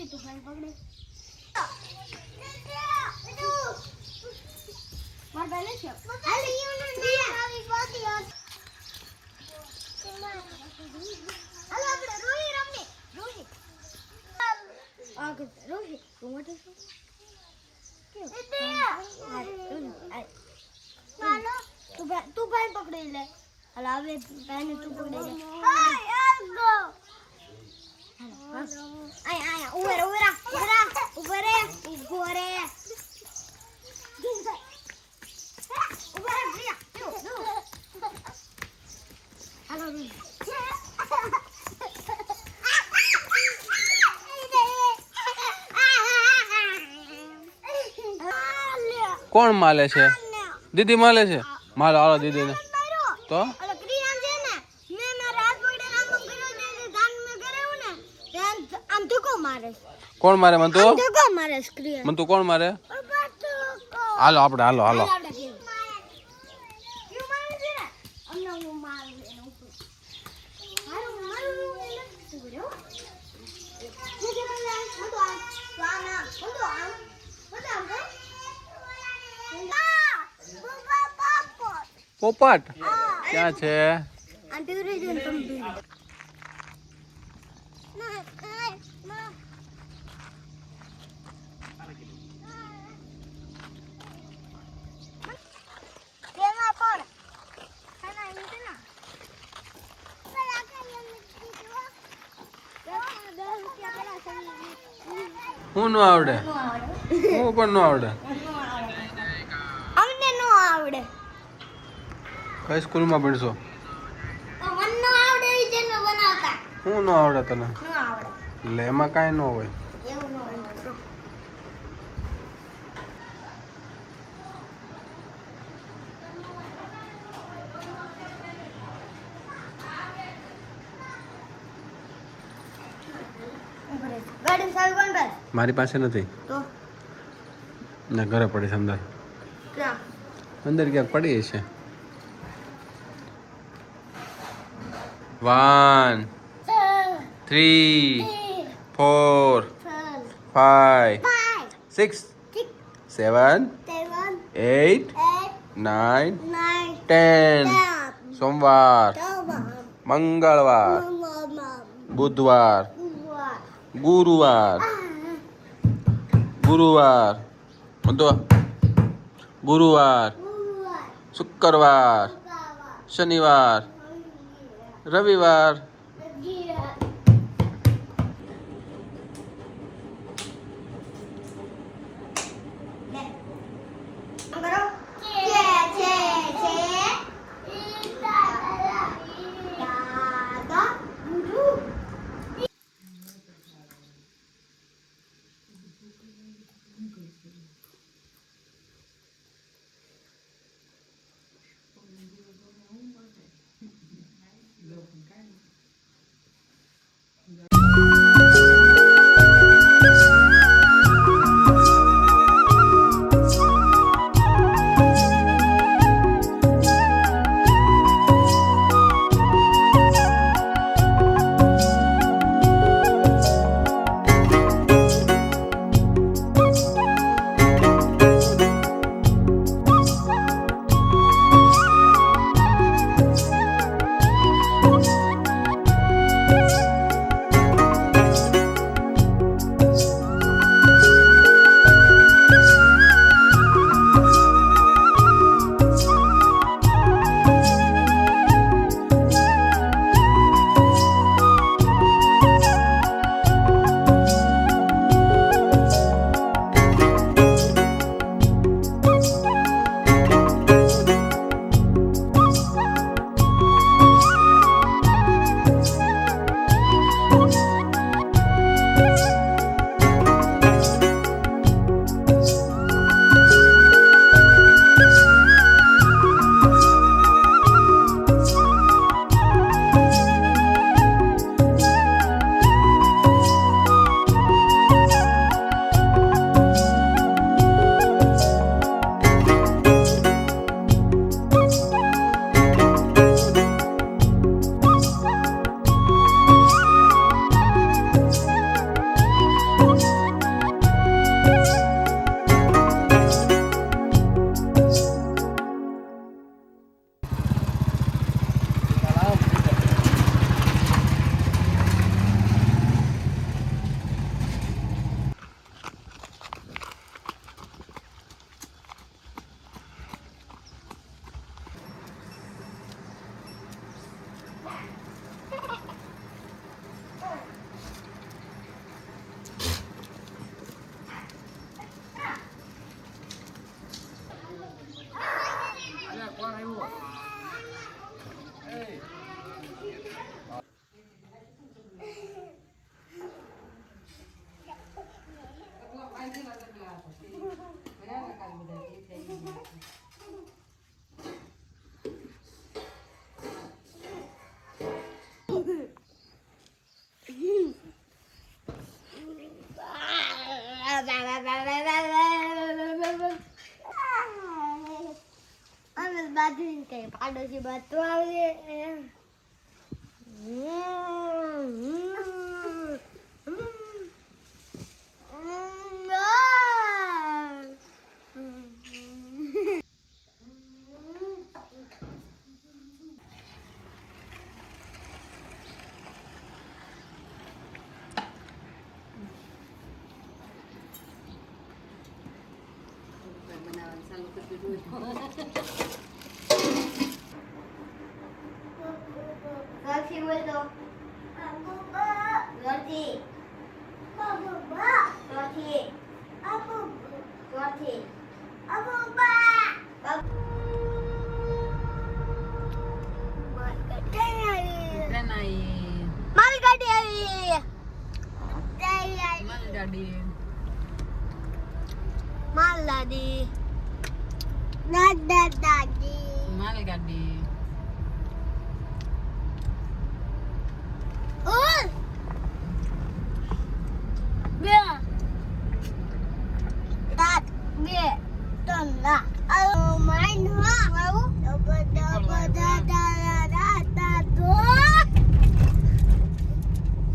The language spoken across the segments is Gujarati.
તું ભાઈ પકડે માર બેલે છે હાલે યુનો ના આવી ગોતી હાલો આપણે રોહી રમને રોહી આગળ રોહી તું મોટો છો કે હાલો તું ભાઈ પકડી લે હાલ આવે ભાઈને તું પકડી લે હાય આગો હાલો આય ઉભરે હાલો કોણ માલે છે દીદી માલે છે માલો હાલો દીદીને તો કોણ મારે મન તું કોણ મારે હાલો આપણે હાલો પોપટ ક્યાં છે હું નો આવડે હું પણ નો આવડે અમને નો આવડે કઈ સ્કૂલમાં ભણશો મને નો આવડે ઈ જેને બનાવતા હું નો આવડે તને નો આવડે એટલે એમાં કાંઈ ન હોય એવું નો હોય ગાડી સાવી કોણ બસ મારી પાસે નથી તો ના ઘરે પડી છે અંદર ક્યાં અંદર ક્યાંક પડી છે 1 3 4 5 6 7 8 9 10 સોમવાર મંગળવાર બુધવાર ગુરુવાર ગુરુવાર શુક્રવાર શનિવાર રવિવાર અમે બાજુ કઈ પાડોશી બાદ તો આવે Rocky બોલો Rocky Rocky Rocky માલગાડી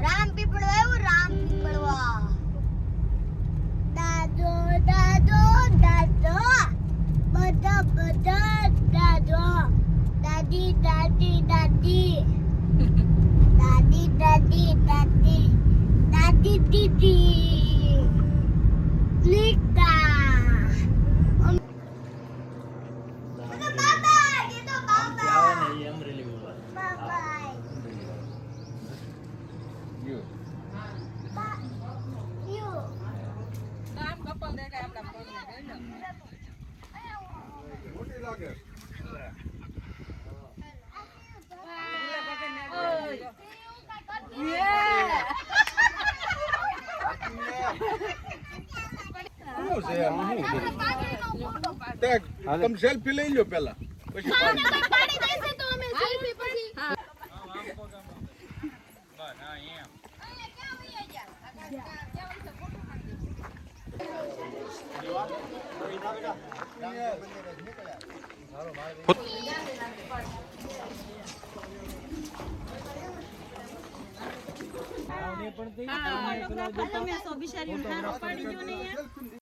રામ પીપળો આવ્યું રામ પીપળવા દાદો દાદો દાદો બધા બધા દાદો દાદી દાદી દાદી દાદી દાદી દાદી દાદી દીદી લીકા બાબા ये तो बाबा बाबा you તમે સેલ્ફી લઈ લો પેલા પછી બિચારી